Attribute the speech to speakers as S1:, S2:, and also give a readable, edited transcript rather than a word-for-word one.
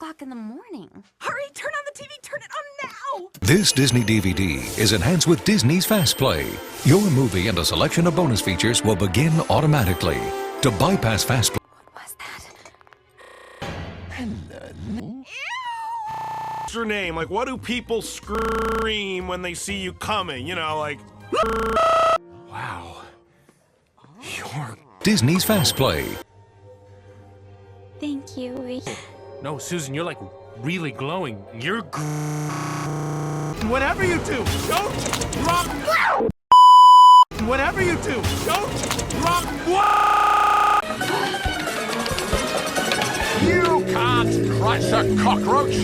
S1: o'clock in the morning. Hurry, turn on the TV, turn it on now!
S2: This Disney DVD is enhanced with Disney's Fast Play. Your movie and a selection of bonus features will begin automatically. To bypass Fast Play...
S1: What was that?
S3: Hello. What's your name? Like, what do people scream when they see you coming? You know, like... Wow. You're...
S2: Disney's Fast Play.
S1: Thank you.
S4: No, Susan, you're like really glowing. You're
S3: Whatever you do, don't drop... Whatever you do, don't drop...
S5: You can't crush a cockroach!